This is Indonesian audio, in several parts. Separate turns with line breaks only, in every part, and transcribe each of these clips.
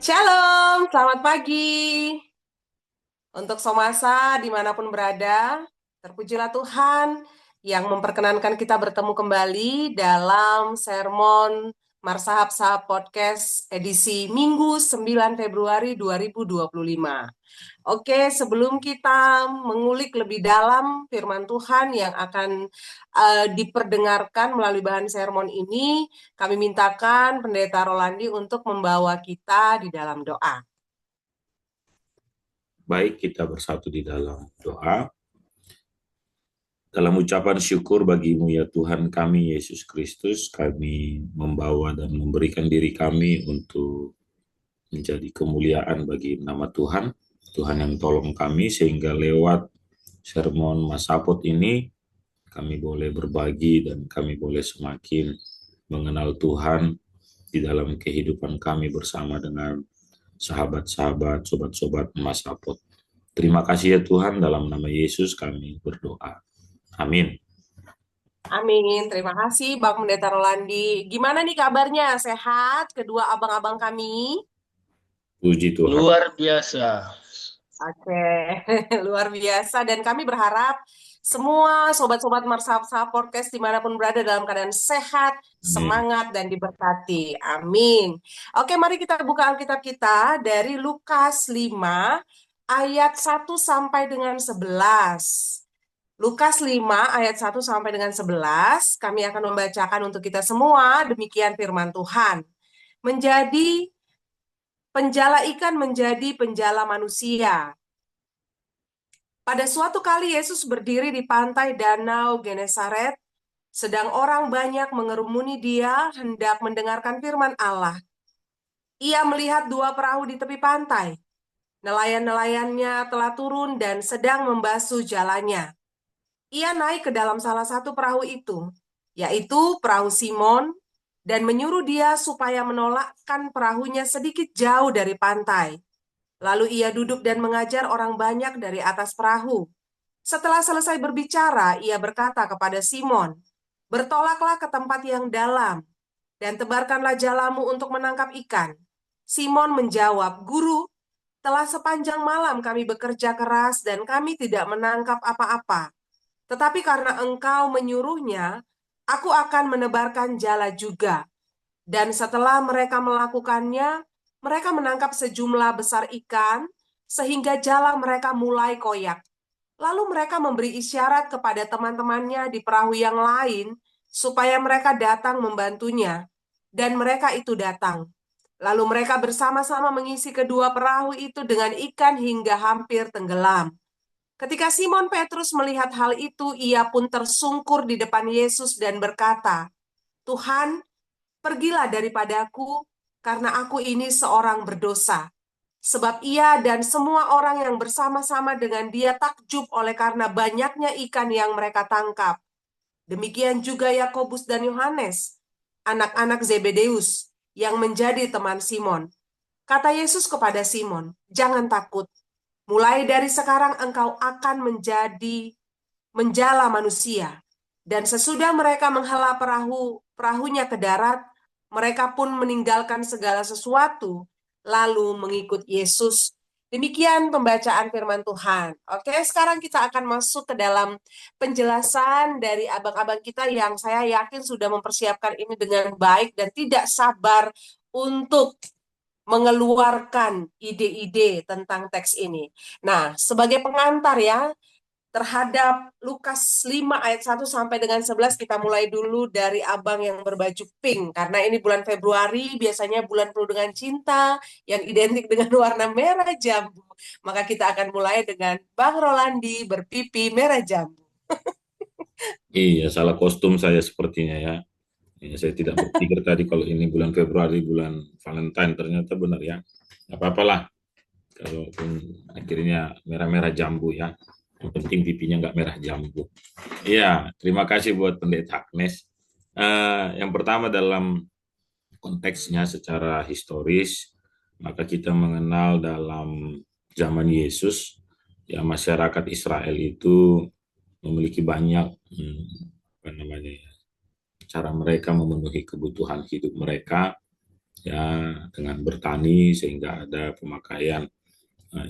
Shalom, selamat pagi. Untuk Somasa dimanapun berada, terpujilah Tuhan yang memperkenankan kita bertemu kembali dalam sermon Marsahap Sahab Podcast edisi Minggu 9 Februari 2025. Oke, sebelum kita mengulik lebih dalam firman Tuhan yang akan diperdengarkan melalui bahan sermon ini, kami mintakan Pendeta Rolandi untuk membawa kita di dalam doa.
Baik, kita bersatu di dalam doa. Dalam ucapan syukur bagimu ya Tuhan kami Yesus Kristus, kami membawa dan memberikan diri kami untuk menjadi kemuliaan bagi nama Tuhan. Tuhan yang tolong kami sehingga lewat sermon Mas Sapot ini kami boleh berbagi dan kami boleh semakin mengenal Tuhan di dalam kehidupan kami bersama dengan sahabat-sahabat, sobat-sobat Mas Sapot. Terima kasih ya Tuhan, dalam nama Yesus kami berdoa. Amin.
Amin. Terima kasih Bang Pendeta Rolandi. Gimana nih kabarnya? Sehat kedua abang-abang kami?
Puji Tuhan.
Luar biasa.
Oke, luar biasa. Dan kami berharap semua sobat-sobat Marsahap Podcast dimanapun berada dalam keadaan sehat,
Amin.
semangat, dan diberkati. Amin. Oke, mari kita buka Alkitab kita dari Lukas 5 ayat 1 sampai dengan 11. Lukas 5 ayat 1 sampai dengan 11, kami akan membacakan untuk kita semua, demikian firman Tuhan. Penjala ikan menjadi penjala manusia. Pada suatu kali Yesus berdiri di pantai Danau Genesaret, sedang orang banyak mengerumuni dia hendak mendengarkan firman Allah. Ia melihat dua perahu di tepi pantai. Nelayan-nelayannya telah turun dan sedang membasuh jalannya. Ia naik ke dalam salah satu perahu itu, yaitu perahu Simon, dan menyuruh dia supaya menolakkan perahunya sedikit jauh dari pantai. Lalu ia duduk dan mengajar orang banyak dari atas perahu. Setelah selesai berbicara, ia berkata kepada Simon, "Bertolaklah ke tempat yang dalam, dan tebarkanlah jalamu untuk menangkap ikan." Simon menjawab, "Guru, telah sepanjang malam kami bekerja keras dan kami tidak menangkap apa-apa. Tetapi karena engkau menyuruhnya, aku akan menebarkan jala juga." Dan setelah mereka melakukannya, mereka menangkap sejumlah besar ikan, sehingga jala mereka mulai koyak. Lalu mereka memberi isyarat kepada teman-temannya di perahu yang lain, supaya mereka datang membantunya. Dan mereka itu datang. Lalu mereka bersama-sama mengisi kedua perahu itu dengan ikan hingga hampir tenggelam. Ketika Simon Petrus melihat hal itu, ia pun tersungkur di depan Yesus dan berkata, "Tuhan, pergilah daripadaku, karena aku ini seorang berdosa." Sebab ia dan semua orang yang bersama-sama dengan dia takjub oleh karena banyaknya ikan yang mereka tangkap. Demikian juga Yakobus dan Yohanes, anak-anak Zebedeus, yang menjadi teman Simon. Kata Yesus kepada Simon, "Jangan takut. Mulai dari sekarang engkau akan menjadi menjala manusia." Dan sesudah mereka menghela perahunya ke darat, mereka pun meninggalkan segala sesuatu, lalu mengikut Yesus. Demikian pembacaan firman Tuhan. Oke, sekarang kita akan masuk ke dalam penjelasan dari abang-abang kita yang saya yakin sudah mempersiapkan ini dengan baik dan tidak sabar untuk mengeluarkan ide-ide tentang teks ini. Nah, sebagai pengantar ya, terhadap Lukas 5 ayat 1 sampai dengan 11, kita mulai dulu dari abang yang berbaju pink. Karena ini bulan Februari, biasanya bulan penuh dengan cinta, yang identik dengan warna merah jambu. Maka kita akan mulai dengan Bang Rolandi berpipi merah jambu.
Iya, salah kostum saya sepertinya ya. Ya, saya tidak berpikir tadi kalau ini bulan Februari, bulan Valentine, ternyata benar ya. Tidak apa-apalah, kalaupun akhirnya merah-merah jambu ya. Yang penting pipinya nggak merah jambu. Iya, terima kasih buat Pendeta Agnes. Yang pertama dalam konteksnya secara historis, maka kita mengenal dalam zaman Yesus, ya masyarakat Israel itu memiliki banyak apa namanya ya, cara mereka memenuhi kebutuhan hidup mereka, ya, dengan bertani, sehingga ada pemakaian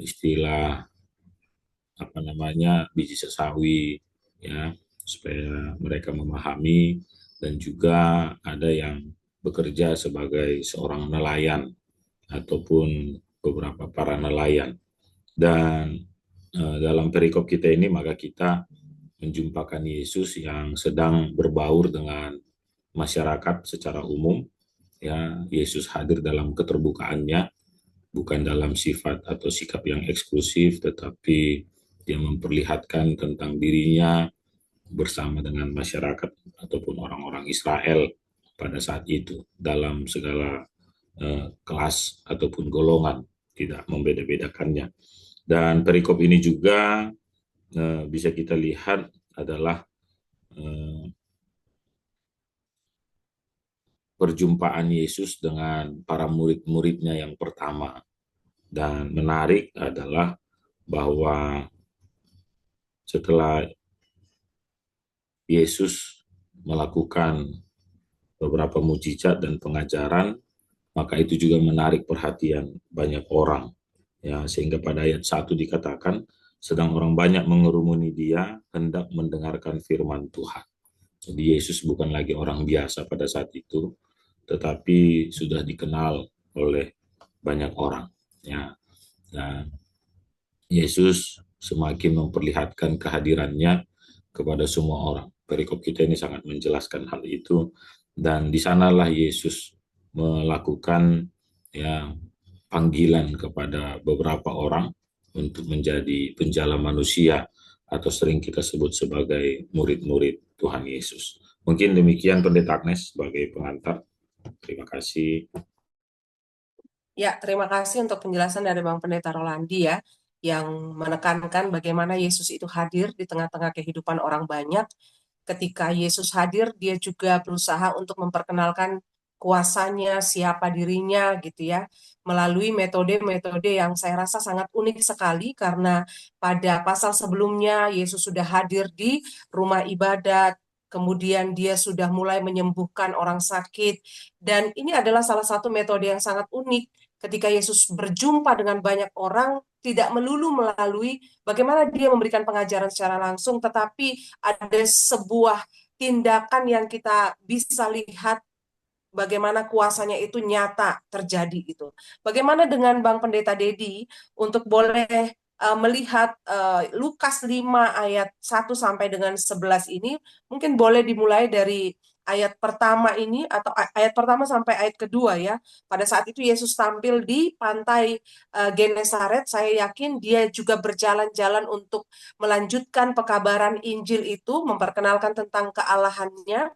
istilah apa namanya biji sesawi, ya, supaya mereka memahami. Dan juga ada yang bekerja sebagai seorang nelayan ataupun beberapa para nelayan. Dan dalam perikop kita ini maka kita menjumpakan Yesus yang sedang berbaur dengan masyarakat secara umum. Ya, Yesus hadir dalam keterbukaannya, bukan dalam sifat atau sikap yang eksklusif, tetapi dia memperlihatkan tentang dirinya bersama dengan masyarakat ataupun orang-orang Israel pada saat itu dalam segala kelas ataupun golongan, tidak membeda-bedakannya. Dan perikop ini juga bisa kita lihat adalah eh, perjumpaan Yesus dengan para murid-muridnya yang pertama. Dan menarik adalah bahwa setelah Yesus melakukan beberapa mujizat dan pengajaran, maka itu juga menarik perhatian banyak orang. Ya, sehingga pada ayat 1 dikatakan, sedang orang banyak mengerumuni dia, hendak mendengarkan firman Tuhan. Jadi Yesus bukan lagi orang biasa pada saat itu, tetapi sudah dikenal oleh banyak orang. Ya, dan Yesus semakin memperlihatkan kehadirannya kepada semua orang. Perikop kita ini sangat menjelaskan hal itu, dan di sanalah Yesus melakukan, ya, panggilan kepada beberapa orang untuk menjadi penjala manusia, atau sering kita sebut sebagai murid-murid Tuhan Yesus. Mungkin demikian Pendeta Agnes sebagai pengantar. Terima kasih.
Ya, terima kasih untuk penjelasan dari Bang Pendeta Rolandi ya, yang menekankan bagaimana Yesus itu hadir di tengah-tengah kehidupan orang banyak. Ketika Yesus hadir, dia juga berusaha untuk memperkenalkan kuasanya, siapa dirinya gitu ya, melalui metode-metode yang saya rasa sangat unik sekali karena pada pasal sebelumnya Yesus sudah hadir di rumah ibadat, kemudian dia sudah mulai menyembuhkan orang sakit, dan ini adalah salah satu metode yang sangat unik ketika Yesus berjumpa dengan banyak orang, tidak melulu melalui bagaimana dia memberikan pengajaran secara langsung, tetapi ada sebuah tindakan yang kita bisa lihat bagaimana kuasanya itu nyata terjadi gitu. Bagaimana dengan Bang Pendeta Dedi untuk boleh melihat Lukas 5 ayat 1 sampai dengan 11 ini, mungkin boleh dimulai dari ayat pertama ini atau ayat pertama sampai ayat kedua ya. Pada saat itu Yesus tampil di pantai Genesaret, saya yakin dia juga berjalan-jalan untuk melanjutkan pekabaran Injil itu, memperkenalkan tentang kealahannya,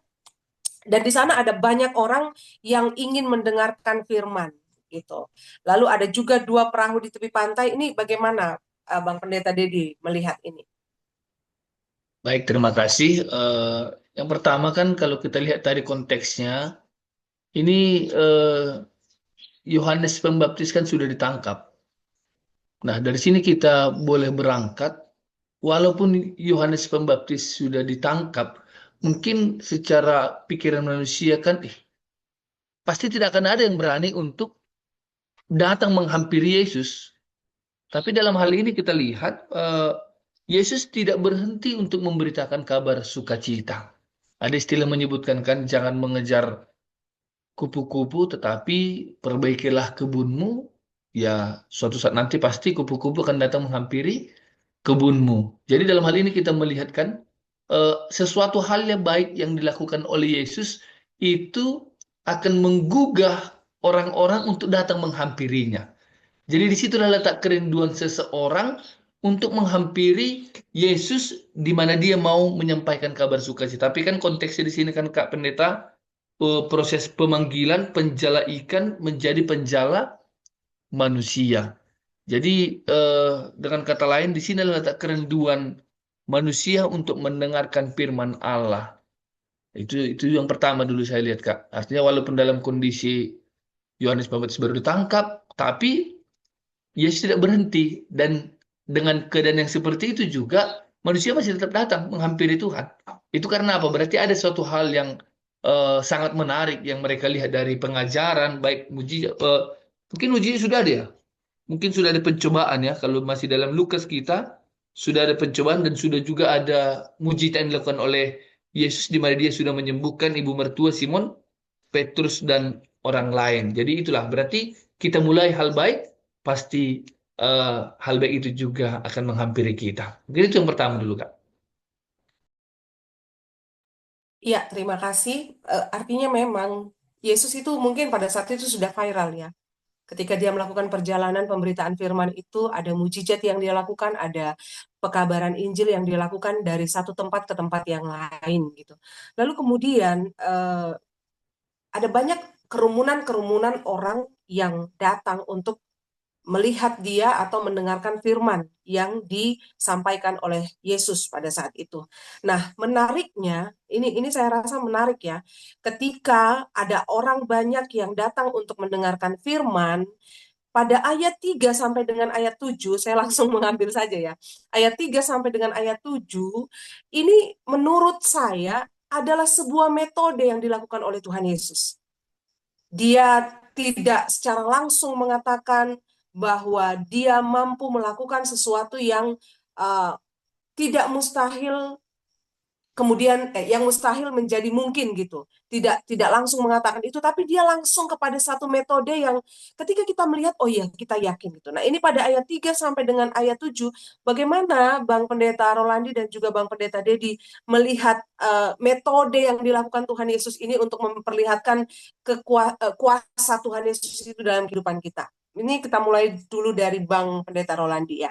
dan di sana ada banyak orang yang ingin mendengarkan firman gitu. Lalu ada juga dua perahu di tepi pantai. Ini bagaimana Bang Pendeta Dedi melihat ini?
Baik, terima kasih. Yang pertama kan kalau kita lihat tadi konteksnya, ini Yohanes Pembaptis kan sudah ditangkap. Nah, dari sini kita boleh berangkat, walaupun Yohanes Pembaptis sudah ditangkap, mungkin secara pikiran manusia kan, pasti tidak akan ada yang berani untuk datang menghampiri Yesus. Tapi dalam hal ini kita lihat, Yesus tidak berhenti untuk memberitakan kabar sukacita. Ada istilah menyebutkan kan, jangan mengejar kupu-kupu, tetapi perbaikilah kebunmu. Ya, suatu saat nanti pasti kupu-kupu akan datang menghampiri kebunmu. Jadi dalam hal ini kita melihatkan sesuatu hal yang baik yang dilakukan oleh Yesus itu akan menggugah orang-orang untuk datang menghampirinya. Jadi disitulah letak kerinduan seseorang untuk menghampiri Yesus, di mana dia mau menyampaikan kabar sukacita. Tapi kan konteksnya di sini kan Kak Pendeta, proses pemanggilan penjala ikan menjadi penjala manusia. Jadi dengan kata lain di sini letak kerinduan manusia untuk mendengarkan firman Allah. Itu yang pertama dulu saya lihat Kak. Artinya walaupun dalam kondisi Yohanes Pembaptis baru ditangkap, tapi Yesus tidak berhenti, dan dengan keadaan yang seperti itu juga manusia masih tetap datang menghampiri Tuhan. Itu karena apa? Berarti ada suatu hal yang sangat menarik yang mereka lihat dari pengajaran, baik mujizat, mungkin mujizat sudah ada ya, mungkin sudah ada pencobaan ya, kalau masih dalam Lukas kita, sudah ada pencobaan dan sudah juga ada mujizat yang dilakukan oleh Yesus di mana dia sudah menyembuhkan ibu mertua Simon, Petrus dan orang lain. Jadi itulah berarti kita mulai hal baik, pasti hal baik itu juga akan menghampiri kita. Mungkin itu yang pertama dulu, Kak.
Iya, terima kasih. Artinya memang Yesus itu mungkin pada saat itu sudah viral ya. Ketika dia melakukan perjalanan pemberitaan firman itu, ada mujizat yang dia lakukan, ada pekabaran Injil yang dia lakukan dari satu tempat ke tempat yang lain gitu. Lalu kemudian ada banyak kerumunan-kerumunan orang yang datang untuk melihat dia atau mendengarkan firman yang disampaikan oleh Yesus pada saat itu. Nah, menariknya, ini saya rasa menarik ya, ketika ada orang banyak yang datang untuk mendengarkan firman, pada ayat 3 sampai dengan ayat 7, saya langsung mengambil saja ya. Ayat 3 sampai dengan ayat 7, ini menurut saya adalah sebuah metode yang dilakukan oleh Tuhan Yesus. Dia tidak secara langsung mengatakan bahwa dia mampu melakukan sesuatu yang uh, tidak mustahil kemudian yang mustahil menjadi mungkin gitu. Tidak langsung mengatakan itu, tapi dia langsung kepada satu metode yang ketika kita melihat, oh iya, kita yakin gitu. Nah, ini pada ayat 3 sampai dengan ayat 7, bagaimana Bang Pendeta Rolandi dan juga Bang Pendeta Dedi melihat metode yang dilakukan Tuhan Yesus ini untuk memperlihatkan kuasa Tuhan Yesus itu dalam kehidupan kita. Ini kita mulai dulu dari Bang Pendeta Rolandi ya.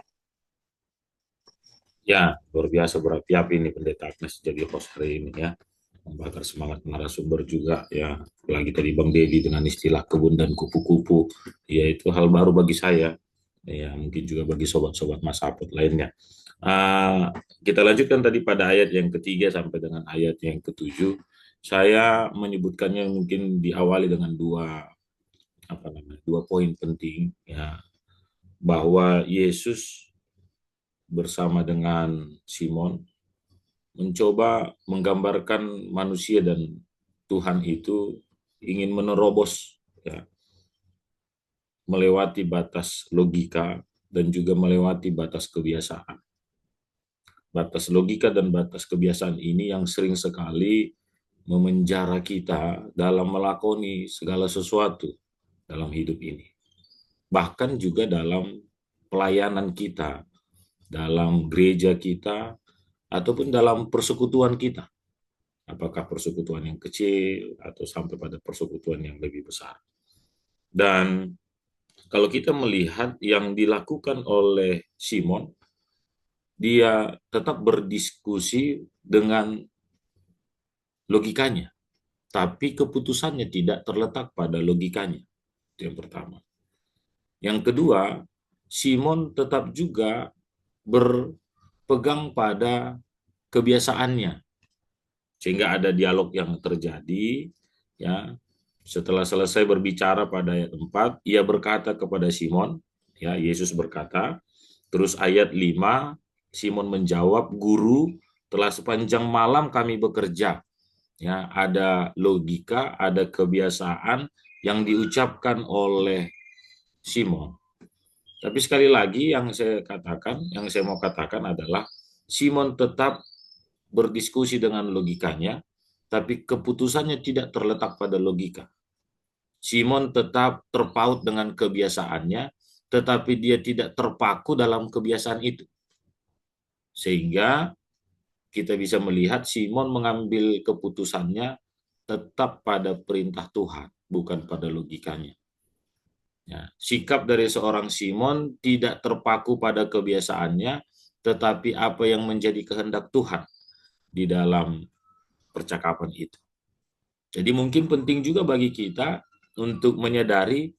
Ya, luar biasa berapi-api ini Pendeta Agnes jadi host hari ini ya. Membakar semangat narasumber juga ya. Apalagi tadi Bang Dedi dengan istilah kebun dan kupu-kupu. Ya, itu hal baru bagi saya. Ya, mungkin juga bagi sobat-sobat Mas Apot lainnya. Kita lanjutkan tadi pada ayat yang ketiga sampai dengan ayat yang ketujuh. Saya menyebutkannya mungkin diawali dengan dua poin penting ya, bahwa Yesus bersama dengan Simon mencoba menggambarkan manusia dan Tuhan itu ingin menerobos ya, melewati batas logika dan juga melewati batas kebiasaan. Batas logika dan batas kebiasaan ini yang sering sekali memenjara kita dalam melakoni segala sesuatu dalam hidup ini. Bahkan juga dalam pelayanan kita, dalam gereja kita, ataupun dalam persekutuan kita. Apakah persekutuan yang kecil atau sampai pada persekutuan yang lebih besar. Dan kalau kita melihat yang dilakukan oleh Simon, dia tetap berdiskusi dengan logikanya, tapi keputusannya tidak terletak pada logikanya. Itu yang pertama. Yang kedua, Simon tetap juga berpegang pada kebiasaannya, sehingga ada dialog yang terjadi ya. Setelah selesai berbicara pada ayat 4, ia berkata kepada Simon, ya, Yesus berkata, terus ayat 5, Simon menjawab, "Guru, telah sepanjang malam kami bekerja." Ya, ada logika, ada kebiasaan yang diucapkan oleh Simon. Tapi sekali lagi yang saya mau katakan adalah Simon tetap berdiskusi dengan logikanya, tapi keputusannya tidak terletak pada logika. Simon tetap terpaut dengan kebiasaannya, tetapi dia tidak terpaku dalam kebiasaan itu. Sehingga kita bisa melihat Simon mengambil keputusannya tetap pada perintah Tuhan, bukan pada logikanya. Ya, sikap dari seorang Simon tidak terpaku pada kebiasaannya, tetapi apa yang menjadi kehendak Tuhan di dalam percakapan itu. Jadi mungkin penting juga bagi kita untuk menyadari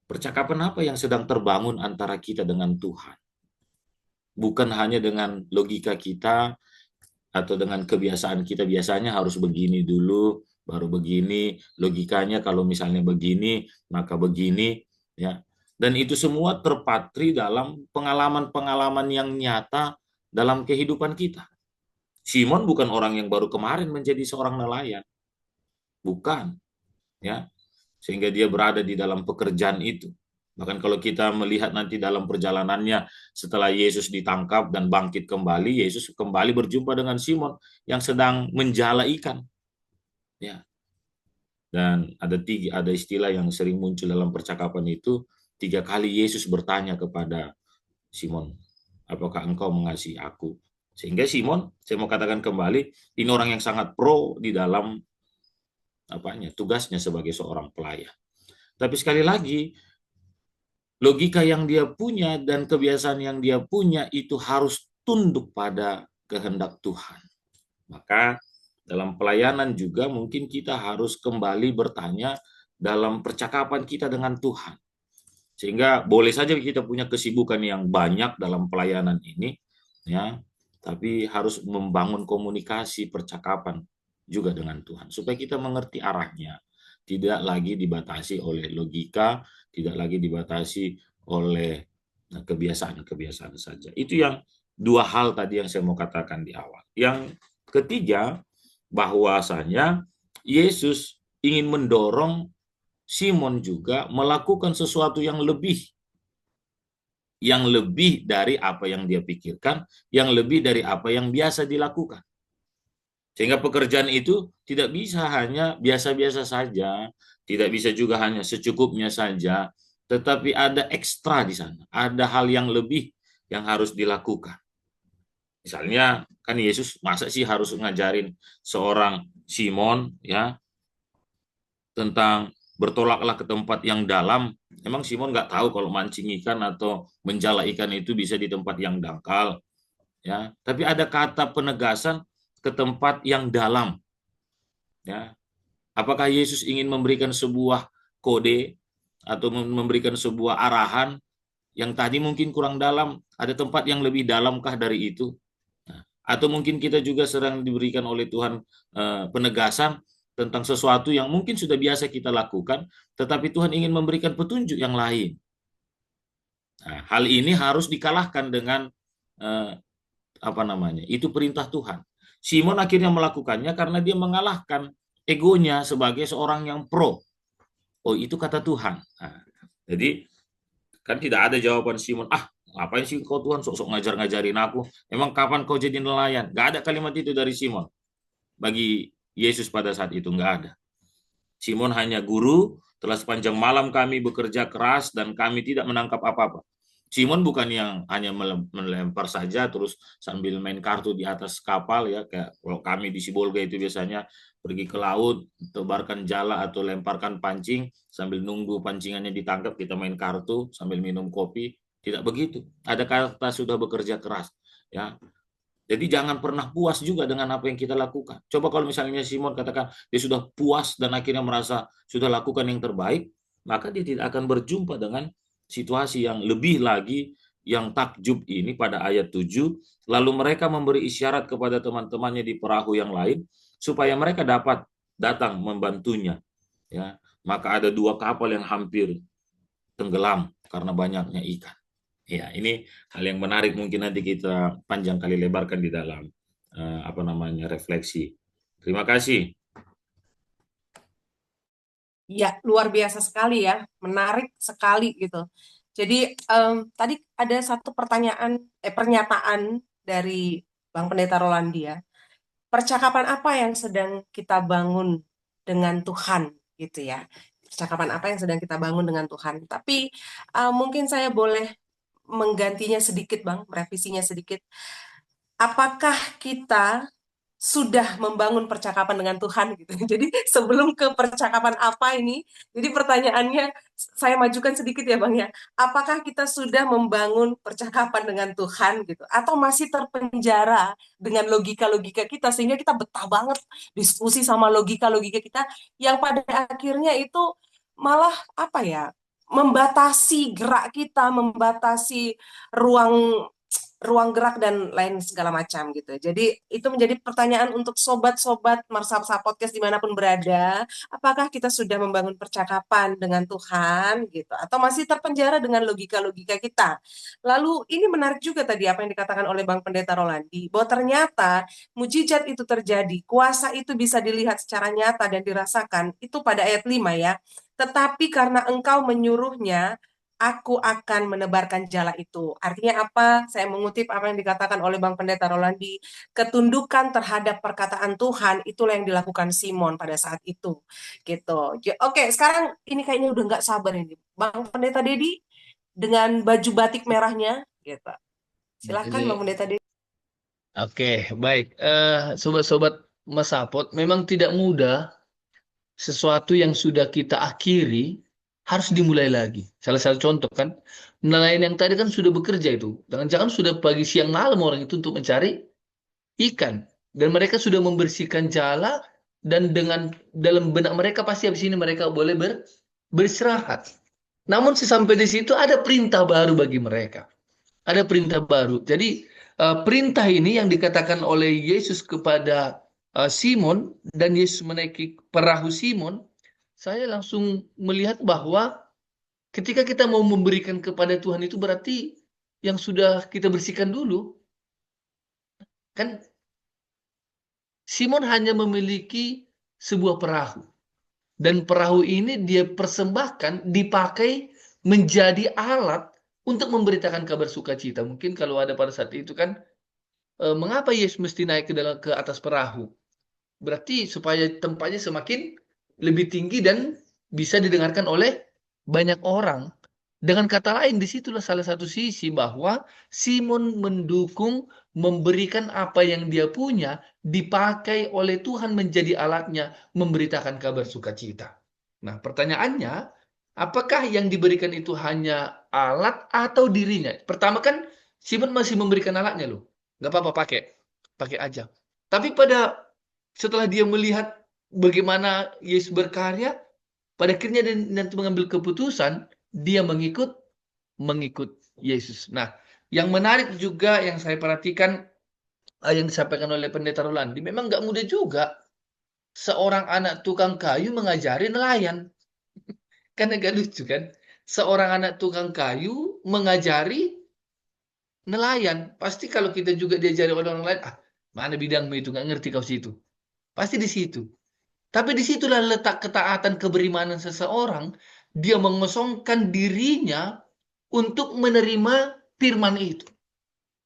percakapan apa yang sedang terbangun antara kita dengan Tuhan. Bukan hanya dengan logika kita atau dengan kebiasaan kita, biasanya harus begini dulu, baru begini, logikanya kalau misalnya begini, maka begini, ya. Dan itu semua terpatri dalam pengalaman-pengalaman yang nyata dalam kehidupan kita. Simon bukan orang yang baru kemarin menjadi seorang nelayan. bukan, ya. Sehingga dia berada di dalam pekerjaan itu. Bahkan kalau kita melihat nanti dalam perjalanannya setelah Yesus ditangkap dan bangkit kembali, Yesus kembali berjumpa dengan Simon yang sedang menjala ikan. Ya. Dan ada istilah yang sering muncul dalam percakapan itu, 3 kali Yesus bertanya kepada Simon, apakah engkau mengasihi aku? Sehingga Simon, saya mau katakan kembali, ini orang yang sangat pro di dalam tugasnya sebagai seorang pelayan. Tapi sekali lagi, logika yang dia punya dan kebiasaan yang dia punya itu harus tunduk pada kehendak Tuhan. Maka dalam pelayanan juga mungkin kita harus kembali bertanya dalam percakapan kita dengan Tuhan. Sehingga boleh saja kita punya kesibukan yang banyak dalam pelayanan ini, ya, tapi harus membangun komunikasi percakapan juga dengan Tuhan supaya kita mengerti arahnya, tidak lagi dibatasi oleh logika, tidak lagi dibatasi oleh kebiasaan-kebiasaan saja. Itu yang 2 hal tadi yang saya mau katakan di awal. Yang ketiga, bahwasanya Yesus ingin mendorong Simon juga melakukan sesuatu yang lebih dari apa yang dia pikirkan, yang lebih dari apa yang biasa dilakukan. Sehingga pekerjaan itu tidak bisa hanya biasa-biasa saja, tidak bisa juga hanya secukupnya saja, tetapi ada ekstra di sana, ada hal yang lebih yang harus dilakukan. Misalnya kan Yesus masa sih harus ngajarin seorang Simon ya tentang bertolaklah ke tempat yang dalam. Emang Simon nggak tahu kalau mancing ikan atau menjala ikan itu bisa di tempat yang dangkal ya. Tapi ada kata penegasan ke tempat yang dalam ya. Apakah Yesus ingin memberikan sebuah kode atau memberikan sebuah arahan yang tadi mungkin kurang dalam, ada tempat yang lebih dalamkah dari itu? Atau mungkin kita juga sedang diberikan oleh Tuhan penegasan tentang sesuatu yang mungkin sudah biasa kita lakukan, tetapi Tuhan ingin memberikan petunjuk yang lain. Nah, hal ini harus dikalahkan dengan itu perintah Tuhan. Simon akhirnya melakukannya karena dia mengalahkan egonya sebagai seorang yang pro. Oh, itu kata Tuhan. Nah, jadi kan tidak ada jawaban Simon, ngapain sih kau Tuhan sok-sok ngajar-ngajarin aku? Emang kapan kau jadi nelayan? Gak ada kalimat itu dari Simon. Bagi Yesus pada saat itu nggak ada. Simon hanya guru, telah sepanjang malam kami bekerja keras dan kami tidak menangkap apa-apa. Simon bukan yang hanya melempar saja terus sambil main kartu di atas kapal ya, kayak kalau kami di Sibolga itu biasanya pergi ke laut, tebarkan jala atau lemparkan pancing sambil nunggu pancingannya ditangkap, kita main kartu sambil minum kopi. Tidak begitu. Ada kata sudah bekerja keras ya. Jadi jangan pernah puas juga dengan apa yang kita lakukan. Coba kalau misalnya Simon katakan dia sudah puas dan akhirnya merasa sudah lakukan yang terbaik, maka dia tidak akan berjumpa dengan situasi yang lebih lagi yang takjub ini pada ayat 7. Lalu mereka memberi isyarat kepada teman-temannya di perahu yang lain supaya mereka dapat datang membantunya. Ya, maka ada 2 kapal yang hampir tenggelam karena banyaknya ikan. Ya, ini hal yang menarik mungkin nanti kita panjang kali lebarkan di dalam refleksi. Terima kasih.
Ya, luar biasa sekali ya, menarik sekali gitu. Jadi tadi ada satu pernyataan dari Bang Pendeta Rolandia. Percakapan apa yang sedang kita bangun dengan Tuhan gitu ya? Percakapan apa yang sedang kita bangun dengan Tuhan? Tapi mungkin saya boleh menggantinya sedikit, Bang, merevisinya sedikit. Apakah kita sudah membangun percakapan dengan Tuhan gitu. Jadi sebelum ke percakapan apa ini, jadi pertanyaannya saya majukan sedikit ya Bang ya. Apakah kita sudah membangun percakapan dengan Tuhan gitu atau masih terpenjara dengan logika-logika kita sehingga kita betah banget diskusi sama logika-logika kita yang pada akhirnya itu malah membatasi gerak kita, membatasi ruang ruang gerak dan lain segala macam gitu. Jadi itu menjadi pertanyaan untuk sobat-sobat Marsapsa Podcast dimanapun berada. Apakah kita sudah membangun percakapan dengan Tuhan gitu, atau masih terpenjara dengan logika-logika kita? Lalu ini menarik juga tadi apa yang dikatakan oleh Bang Pendeta Rolandi, bahwa ternyata mujizat itu terjadi, kuasa itu bisa dilihat secara nyata dan dirasakan, itu pada ayat 5 ya. Tetapi karena engkau menyuruhnya, aku akan menebarkan jala itu. Artinya apa? Saya mengutip apa yang dikatakan oleh Bang Pendeta Rolandi. Ketundukan terhadap perkataan Tuhan, itulah yang dilakukan Simon pada saat itu. Gitu. Oke, sekarang ini kayaknya udah nggak sabar ini. Bang Pendeta Dedi, dengan baju batik merahnya. Gitu.
Nah,
Silahkan Bang
ini
Pendeta Dedi.
oke, baik. Sobat-sobat Masapot, memang tidak mudah sesuatu yang sudah kita akhiri harus dimulai lagi. Salah satu contoh kan, nelayan yang tadi kan sudah bekerja itu. Jangan-jangan sudah pagi siang malam orang itu untuk mencari ikan. Dan mereka sudah membersihkan jala dan dengan dalam benak mereka pasti habis ini mereka boleh beristirahat. Namun sesampai di situ ada perintah baru bagi mereka. Ada perintah baru. Jadi perintah ini yang dikatakan oleh Yesus kepada Simon dan Yesus menaiki perahu Simon, saya langsung melihat bahwa ketika kita mau memberikan kepada Tuhan itu berarti yang sudah kita bersihkan dulu. Kan Simon hanya memiliki sebuah perahu. Dan perahu ini dia persembahkan, dipakai menjadi alat untuk memberitakan kabar sukacita. Mungkin kalau ada pada saat itu kan, mengapa Yesus mesti naik ke atas perahu? Berarti supaya tempatnya semakin lebih tinggi dan bisa didengarkan oleh banyak orang. Dengan kata lain, disitulah salah satu sisi bahwa Simon mendukung, memberikan apa yang dia punya, dipakai oleh Tuhan menjadi alatnya, memberitakan kabar sukacita. Nah, pertanyaannya, apakah yang diberikan itu hanya alat atau dirinya? Pertama kan, Simon masih memberikan alatnya loh. Nggak apa-apa, pakai aja. Tapi setelah dia melihat bagaimana Yesus berkarya, pada akhirnya dia nanti mengambil keputusan, dia mengikut Yesus. Nah, yang menarik juga yang saya perhatikan yang disampaikan oleh Pendeta Rolandi, memang nggak mudah juga seorang anak tukang kayu mengajari nelayan. Kan agak lucu kan? Seorang anak tukang kayu mengajari nelayan. Pasti kalau kita juga diajari oleh orang lain, mana bidangmu itu, nggak ngerti kau situ. Pasti di situ. Tapi disitulah letak ketaatan keberimanan seseorang. Dia mengosongkan dirinya untuk menerima firman itu.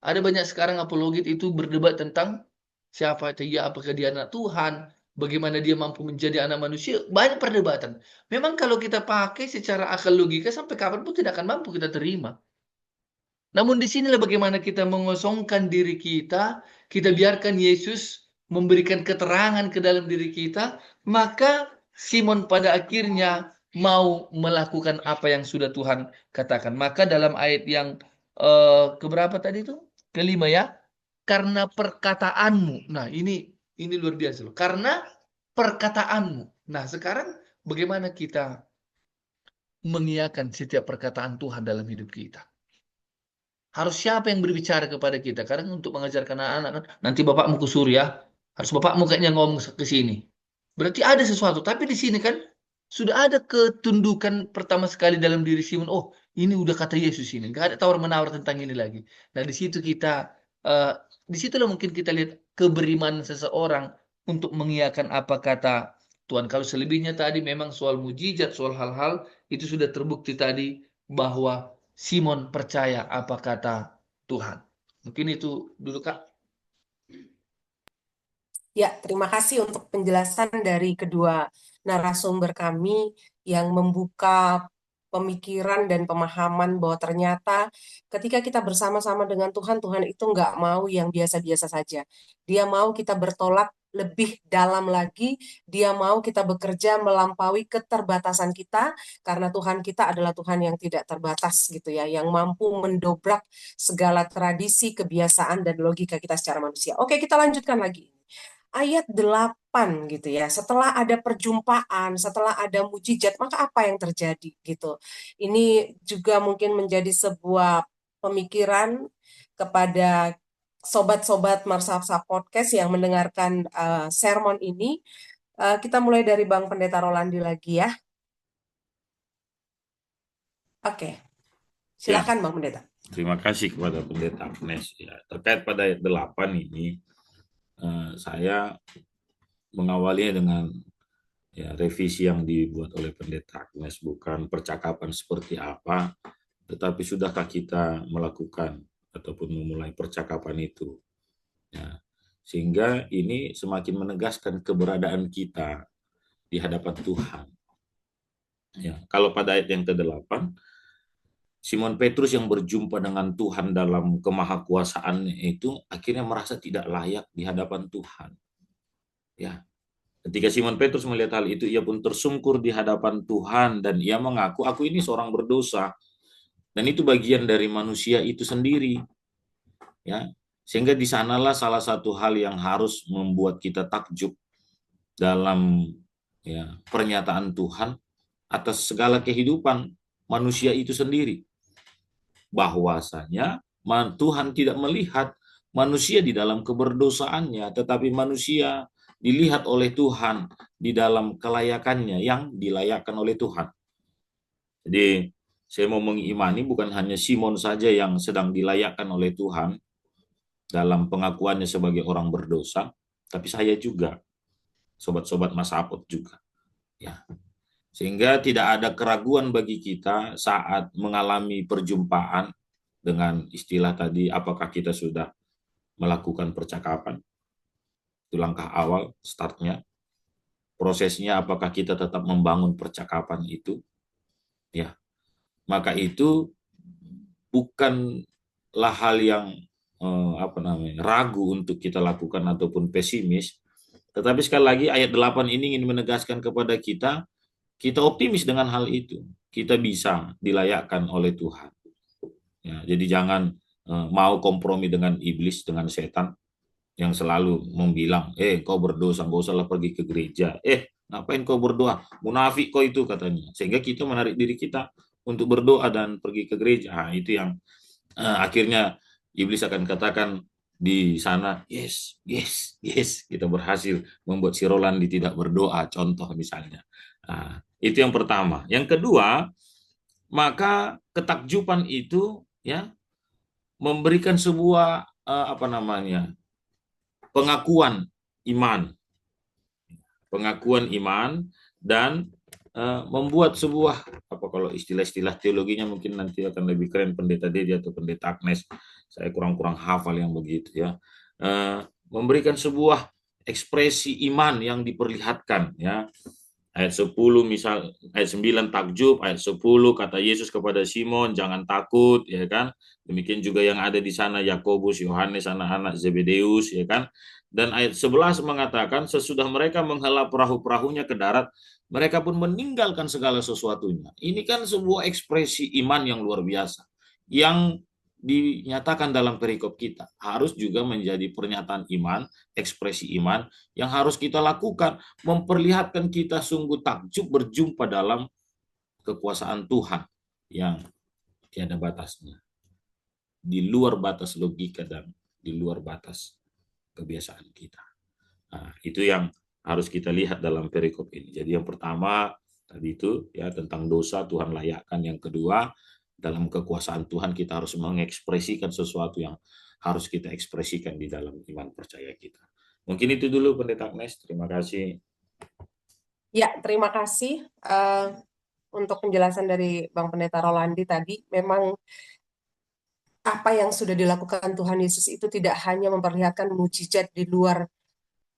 Ada banyak sekarang apologit itu berdebat tentang siapa dia, apakah dia anak Tuhan, bagaimana dia mampu menjadi anak manusia. Banyak perdebatan. Memang kalau kita pakai secara akal logika sampai kapanpun tidak akan mampu kita terima. Namun disinilah bagaimana kita mengosongkan diri kita biarkan Yesus memberikan keterangan ke dalam diri kita, maka Simon pada akhirnya mau melakukan apa yang sudah Tuhan katakan. Maka dalam ayat yang keberapa tadi itu? Kelima ya. Karena perkataanmu. Nah, ini luar biasa loh. Karena perkataanmu. Nah, sekarang bagaimana kita mengiyakan setiap perkataan Tuhan dalam hidup kita? Harus siapa yang berbicara kepada kita? Kadang untuk mengajarkan anak-anak kan, nanti bapakmu ke Suriah, harus bapakmu kayaknya ngomong ke sini. Berarti ada sesuatu. Tapi di sini kan sudah ada ketundukan pertama sekali dalam diri Simon. Oh, ini udah kata Yesus ini. Nggak ada tawar-menawar tentang ini lagi. Nah, di situ disitulah mungkin kita lihat keberimanan seseorang untuk mengiyakan apa kata Tuhan. Kalau selebihnya tadi memang soal mujizat, soal hal-hal, itu sudah terbukti tadi bahwa Simon percaya apa kata Tuhan. Mungkin itu dulu, Kak.
Ya, terima kasih untuk penjelasan dari kedua narasumber kami yang membuka pemikiran dan pemahaman bahwa ternyata ketika kita bersama-sama dengan Tuhan, Tuhan itu nggak mau yang biasa-biasa saja. Dia mau kita bertolak lebih dalam lagi, dia mau kita bekerja melampaui keterbatasan kita, karena Tuhan kita adalah Tuhan yang tidak terbatas gitu ya, yang mampu mendobrak segala tradisi, kebiasaan, dan logika kita secara manusia. Oke, kita lanjutkan lagi ayat 8 gitu ya. Setelah ada perjumpaan, setelah ada mujizat, maka apa yang terjadi gitu. Ini juga mungkin menjadi sebuah pemikiran kepada sobat-sobat Marsafsa Podcast yang mendengarkan sermon ini. Kita mulai dari Bang Pendeta Rolandi lagi ya. Oke,
Ya,
silakan Bang Pendeta.
terima kasih kepada Pendeta Agnes. Ya, terkait pada ayat 8 ini, saya mengawalinya dengan revisi yang dibuat oleh Pendeta Agnes, bukan percakapan seperti apa, tetapi sudahkah kita melakukan ataupun memulai percakapan itu. Ya, sehingga ini semakin menegaskan keberadaan kita di hadapan Tuhan. Ya, kalau pada ayat yang ke-8, Simon Petrus yang berjumpa dengan Tuhan dalam kemahakuasaannya itu akhirnya merasa tidak layak di hadapan Tuhan. Ya, ketika Simon Petrus melihat hal itu, ia pun tersungkur di hadapan Tuhan dan ia mengaku, aku ini seorang berdosa. Dan itu bagian dari manusia itu sendiri. Ya, sehingga di sanalah salah satu hal yang harus membuat kita takjub dalam pernyataan Tuhan atas segala kehidupan manusia itu sendiri. Bahwasanya Tuhan tidak melihat manusia di dalam keberdosaannya, tetapi manusia dilihat oleh Tuhan di dalam kelayakannya yang dilayakkan oleh Tuhan. Jadi saya mau mengimani bukan hanya Simon saja yang sedang dilayakkan oleh Tuhan dalam pengakuannya sebagai orang berdosa, tapi saya juga, sobat-sobat Masapot juga. Ya. Sehingga tidak ada keraguan bagi kita saat mengalami perjumpaan dengan istilah tadi, apakah kita sudah melakukan percakapan. Itu langkah awal, startnya. Prosesnya apakah kita tetap membangun percakapan itu. Ya, maka itu bukanlah hal yang ragu untuk kita lakukan ataupun pesimis. Tetapi sekali lagi ayat 8 ini ingin menegaskan kepada kita optimis dengan hal itu. Kita bisa dilayakkan oleh Tuhan. Ya, jadi jangan mau kompromi dengan iblis, dengan setan yang selalu membilang, kau berdosa, gak usahlah pergi ke gereja. Ngapain kau berdoa? Munafik kau itu katanya. Sehingga kita menarik diri kita untuk berdoa dan pergi ke gereja. Nah, itu yang akhirnya iblis akan katakan di sana, yes, kita berhasil membuat si Rolandi tidak berdoa, contoh misalnya. Nah, itu yang pertama. Yang kedua, maka ketakjuban itu memberikan sebuah pengakuan iman dan membuat sebuah kalau istilah-istilah teologinya mungkin nanti akan lebih keren Pendeta Dedi atau Pendeta Agnes, saya kurang hafal yang begitu ya, memberikan sebuah ekspresi iman yang diperlihatkan ya. Ayat 10 misal, ayat 9 takjub, ayat 10 kata Yesus kepada Simon, jangan takut, ya kan? Demikian juga yang ada di sana Yakobus, Yohanes, anak-anak Zebedeus, ya kan? Dan ayat 11 mengatakan sesudah mereka menghela perahu-perahunya ke darat, mereka pun meninggalkan segala sesuatunya. Ini kan sebuah ekspresi iman yang luar biasa. Yang dinyatakan dalam perikop kita harus juga menjadi pernyataan iman, ekspresi iman yang harus kita lakukan, memperlihatkan kita sungguh takjub berjumpa dalam kekuasaan Tuhan yang tiada batasnya, di luar batas logika dan di luar batas kebiasaan kita. Nah, itu yang harus kita lihat dalam perikop ini. Jadi yang pertama tadi itu ya tentang dosa Tuhan layakkan, yang kedua dalam kekuasaan Tuhan kita harus mengekspresikan sesuatu yang harus kita ekspresikan di dalam iman percaya kita. Mungkin itu dulu Pendeta Agnes, terima kasih.
Ya, terima kasih untuk penjelasan dari Bang Pendeta Rolandi tadi. Memang apa yang sudah dilakukan Tuhan Yesus itu tidak hanya memperlihatkan mukjizat di luar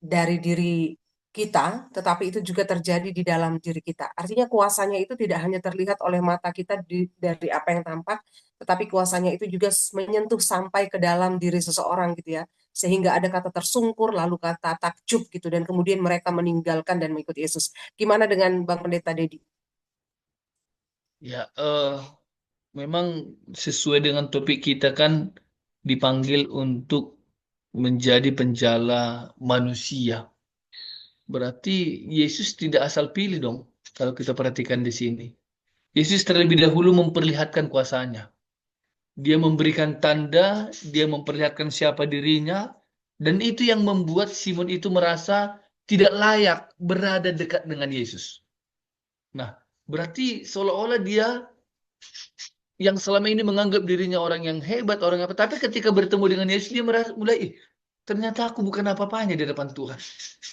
dari diri kita, tetapi itu juga terjadi di dalam diri kita. Artinya kuasanya itu tidak hanya terlihat oleh mata kita dari apa yang tampak, tetapi kuasanya itu juga menyentuh sampai ke dalam diri seseorang gitu ya. Sehingga ada kata tersungkur, lalu kata takjub gitu, dan kemudian mereka meninggalkan dan mengikuti Yesus. Gimana dengan Bang Pendeta Dedi?
Ya, memang sesuai dengan topik kita kan dipanggil untuk menjadi penjala manusia. Berarti Yesus tidak asal pilih dong, kalau kita perhatikan di sini. Yesus terlebih dahulu memperlihatkan kuasanya. dia memberikan tanda, dia memperlihatkan siapa dirinya, dan itu yang membuat Simon itu merasa tidak layak berada dekat dengan Yesus. Nah, berarti seolah-olah dia yang selama ini menganggap dirinya orang yang hebat, orang apa, tapi ketika bertemu dengan Yesus dia merasa mulai, ternyata aku bukan apa-apanya di depan Tuhan.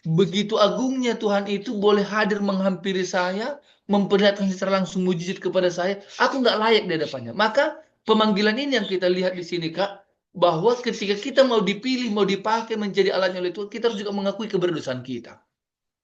Begitu agungnya Tuhan itu boleh hadir menghampiri saya, memperlihatkan secara langsung mujizat kepada saya, aku nggak layak di hadapannya. Maka pemanggilan ini yang kita lihat di sini, Kak, bahwa ketika kita mau dipilih, mau dipakai menjadi alatnya oleh Tuhan, kita harus juga mengakui keberdosaan kita.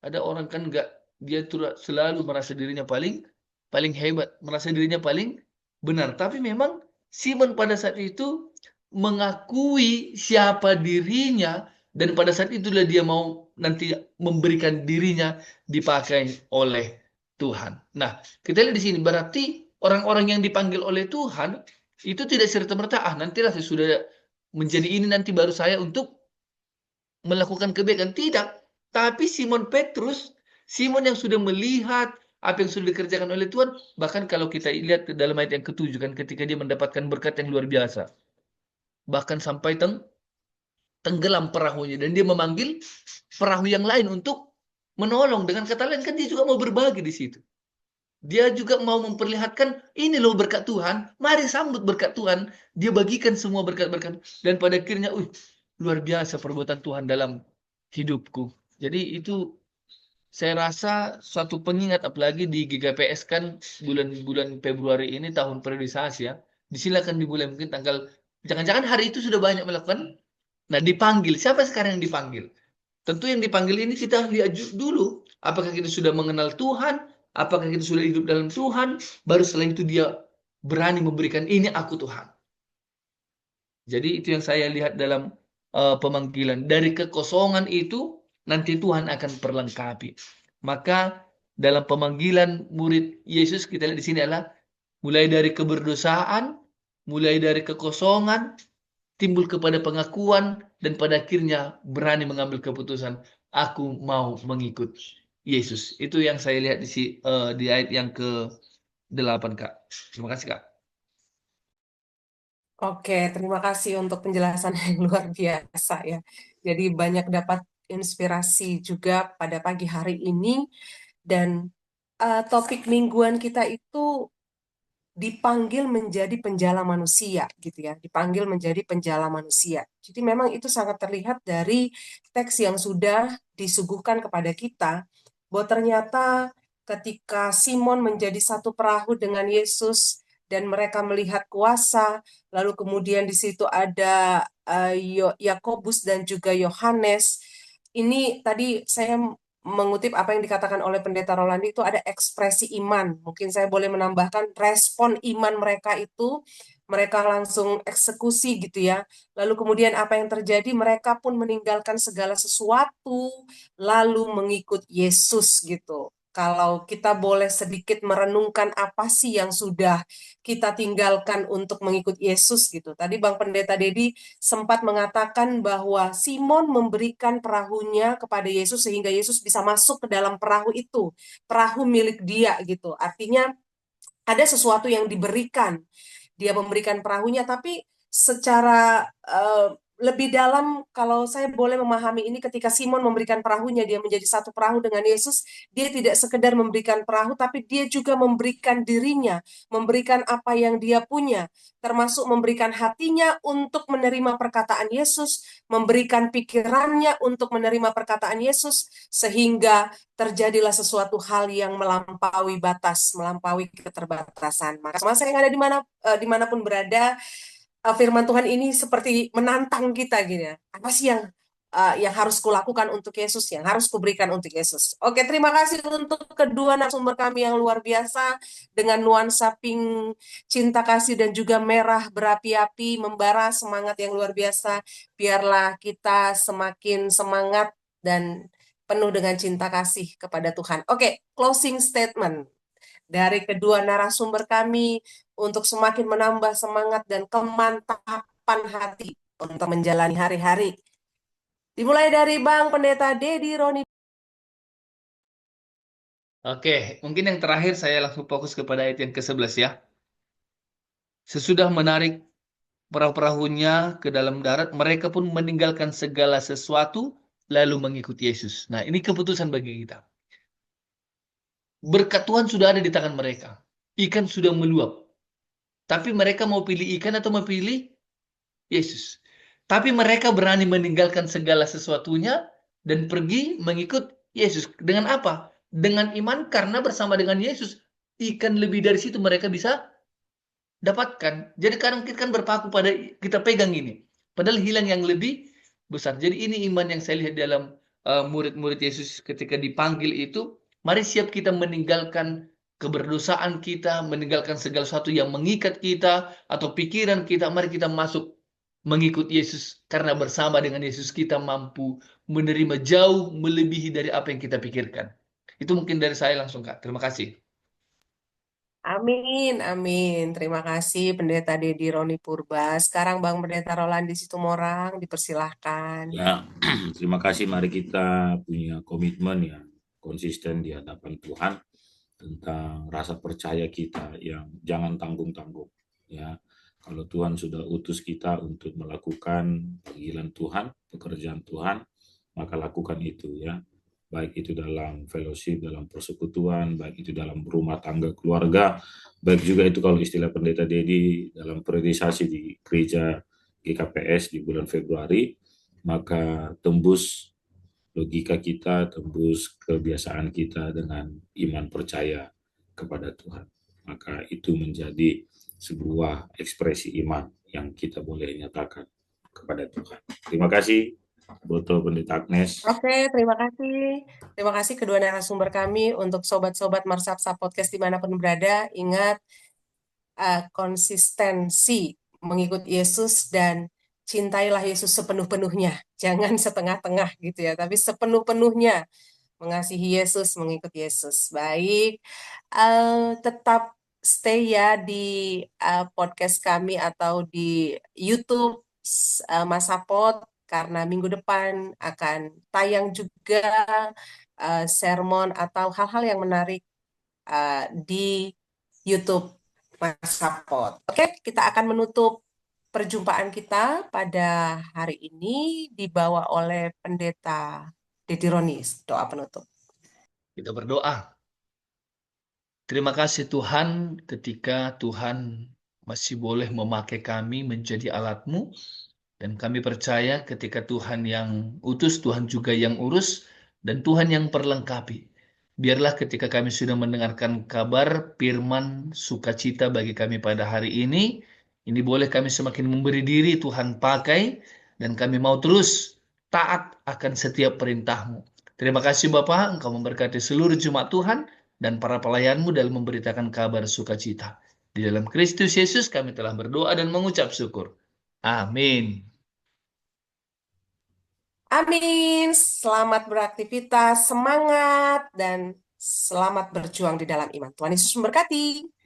Ada orang kan nggak, dia selalu merasa dirinya paling paling hebat, merasa dirinya paling benar. Tapi memang Simon pada saat itu mengakui siapa dirinya, dan pada saat itulah dia mau nanti memberikan dirinya dipakai oleh Tuhan. Nah, kita lihat di sini berarti orang-orang yang dipanggil oleh Tuhan itu tidak serta-merta nantilah saya sudah menjadi ini nanti baru saya untuk melakukan kebaikan. Tidak. Tapi Simon Petrus, Simon yang sudah melihat apa yang sudah dikerjakan oleh Tuhan, bahkan kalau kita lihat dalam ayat yang ketujuh kan, ketika dia mendapatkan berkat yang luar biasa, bahkan sampai tenggelam perahunya, dan dia memanggil perahu yang lain untuk menolong. Dengan kata lain kan dia juga mau berbagi di situ. Dia juga mau memperlihatkan, ini loh berkat Tuhan, mari sambut berkat Tuhan. Dia bagikan semua berkat-berkat, dan pada akhirnya, luar biasa perbuatan Tuhan dalam hidupku. Jadi itu saya rasa suatu pengingat, apalagi di GKPS kan bulan-bulan Februari ini tahun periodisasi ya. Disilakan dimulai mungkin tanggal, jangan-jangan hari itu sudah banyak melakukan. Nah, dipanggil. Siapa sekarang yang dipanggil? Tentu yang dipanggil ini kita lihat dulu. Apakah kita sudah mengenal Tuhan? Apakah kita sudah hidup dalam Tuhan? Baru setelah itu dia berani memberikan, ini aku Tuhan. Jadi itu yang saya lihat dalam pemanggilan. Dari kekosongan itu nanti Tuhan akan perlengkapi. Maka dalam pemanggilan murid Yesus kita lihat di sini adalah mulai dari keberdosaan, mulai dari kekosongan, timbul kepada pengakuan, dan pada akhirnya berani mengambil keputusan, aku mau mengikut Yesus. Itu yang saya lihat di ayat yang ke-8, Kak. Terima kasih, Kak.
Oke, terima kasih untuk penjelasan yang luar biasa ya. Jadi banyak dapat inspirasi juga pada pagi hari ini, dan topik mingguan kita itu dipanggil menjadi penjala manusia gitu ya, dipanggil menjadi penjala manusia. Jadi memang itu sangat terlihat dari teks yang sudah disuguhkan kepada kita, bahwa ternyata ketika Simon menjadi satu perahu dengan Yesus dan mereka melihat kuasa, lalu kemudian di situ ada Yakobus dan juga Yohanes. Ini tadi saya mengutip apa yang dikatakan oleh Pendeta Rolandi, itu ada ekspresi iman. Mungkin saya boleh menambahkan respon iman mereka itu, mereka langsung eksekusi gitu ya. Lalu kemudian apa yang terjadi? Mereka pun meninggalkan segala sesuatu, lalu mengikut Yesus gitu. Kalau kita boleh sedikit merenungkan apa sih yang sudah kita tinggalkan untuk mengikut Yesus gitu. Tadi Bang Pendeta Dedi sempat mengatakan bahwa Simon memberikan perahunya kepada Yesus sehingga Yesus bisa masuk ke dalam perahu itu, perahu milik dia gitu. Artinya ada sesuatu yang diberikan. Dia memberikan perahunya, tapi secara lebih dalam, kalau saya boleh memahami ini, ketika Simon memberikan perahunya, dia menjadi satu perahu dengan Yesus, dia tidak sekedar memberikan perahu, tapi dia juga memberikan dirinya, memberikan apa yang dia punya, termasuk memberikan hatinya untuk menerima perkataan Yesus, memberikan pikirannya untuk menerima perkataan Yesus, sehingga terjadilah sesuatu hal yang melampaui batas, melampaui keterbatasan. Maka saya yang ada dimanapun berada, firman Tuhan ini seperti menantang kita gitu ya. Apa sih yang harus kulakukan untuk Yesus, yang harus kuberikan untuk Yesus. Oke, terima kasih untuk kedua narasumber kami yang luar biasa dengan nuansa pink cinta kasih dan juga merah berapi-api membara, semangat yang luar biasa. Biarlah kita semakin semangat dan penuh dengan cinta kasih kepada Tuhan. Oke, closing statement dari kedua narasumber kami untuk semakin menambah semangat dan kemantapan hati untuk menjalani hari-hari. Dimulai dari Bang Pendeta Dedi Roni.
Oke, mungkin yang terakhir saya langsung fokus kepada ayat yang ke-11 ya. Sesudah menarik perahu-perahunya ke dalam darat, mereka pun meninggalkan segala sesuatu lalu mengikuti Yesus. Nah, ini keputusan bagi kita. Berkat Tuhan sudah ada di tangan mereka. Ikan sudah meluap. Tapi mereka mau pilih ikan atau mau pilih Yesus. Tapi mereka berani meninggalkan segala sesuatunya dan pergi mengikut Yesus. Dengan apa? Dengan iman, karena bersama dengan Yesus, ikan lebih dari situ mereka bisa dapatkan. Jadi kadang kita kan berpaku pada kita pegang ini. Padahal hilang yang lebih besar. Jadi ini iman yang saya lihat dalam murid-murid Yesus ketika dipanggil itu. Mari siap kita meninggalkan keberdosaan kita, meninggalkan segala sesuatu yang mengikat kita atau pikiran kita. Mari kita masuk mengikut Yesus, karena bersama dengan Yesus kita mampu menerima jauh melebihi dari apa yang kita pikirkan. Itu mungkin dari saya langsung, Kak. Terima kasih.
Amin, amin. Terima kasih Pendeta Dedi Roni Purba. Sekarang Bang Pendeta Rolandi Situmorang, dipersilahkan.
Ya, terima kasih. Mari kita punya komitmen yang konsisten di hadapan Tuhan tentang rasa percaya kita yang jangan tanggung-tanggung. Ya, kalau Tuhan sudah utus kita untuk melakukan panggilan Tuhan, pekerjaan Tuhan, maka lakukan itu ya. Baik itu dalam fellowship, dalam persekutuan, baik itu dalam rumah tangga keluarga, baik juga itu kalau istilah Pendeta Dedi dalam periodisasi di gereja GKPS di bulan Februari, maka tembus logika kita, tembus kebiasaan kita dengan iman percaya kepada Tuhan. Maka itu menjadi sebuah ekspresi iman yang kita boleh nyatakan kepada Tuhan. Terima kasih, Boto Pendeta Agnes.
Oke, terima kasih. Terima kasih kedua narasumber kami. Untuk sobat-sobat Marsapsa Podcast dimanapun berada, ingat konsistensi mengikut Yesus dan cintailah Yesus sepenuh-penuhnya. Jangan setengah-tengah gitu ya, tapi sepenuh-penuhnya mengasihi Yesus, mengikut Yesus. Baik, tetap stay ya di podcast kami atau di YouTube Masapot, karena minggu depan akan tayang juga sermon atau hal-hal yang menarik di YouTube Masapot. Oke, kita akan menutup perjumpaan kita pada hari ini dibawa oleh Pendeta Dedi Ronis. Doa penutup.
Kita berdoa. Terima kasih Tuhan, ketika Tuhan masih boleh memakai kami menjadi alat-Mu, dan kami percaya ketika Tuhan yang utus, Tuhan juga yang urus, dan Tuhan yang perlengkapi. Biarlah ketika kami sudah mendengarkan kabar firman sukacita bagi kami pada hari ini boleh kami semakin memberi diri Tuhan pakai, dan kami mau terus taat akan setiap perintah-Mu. Terima kasih Bapa, Engkau memberkati seluruh jemaat Tuhan, dan para pelayan-Mu dalam memberitakan kabar sukacita. Di dalam Kristus Yesus kami telah berdoa dan mengucap syukur. Amin.
Amin. Selamat beraktivitas, semangat, dan selamat berjuang di dalam iman. Tuhan Yesus memberkati.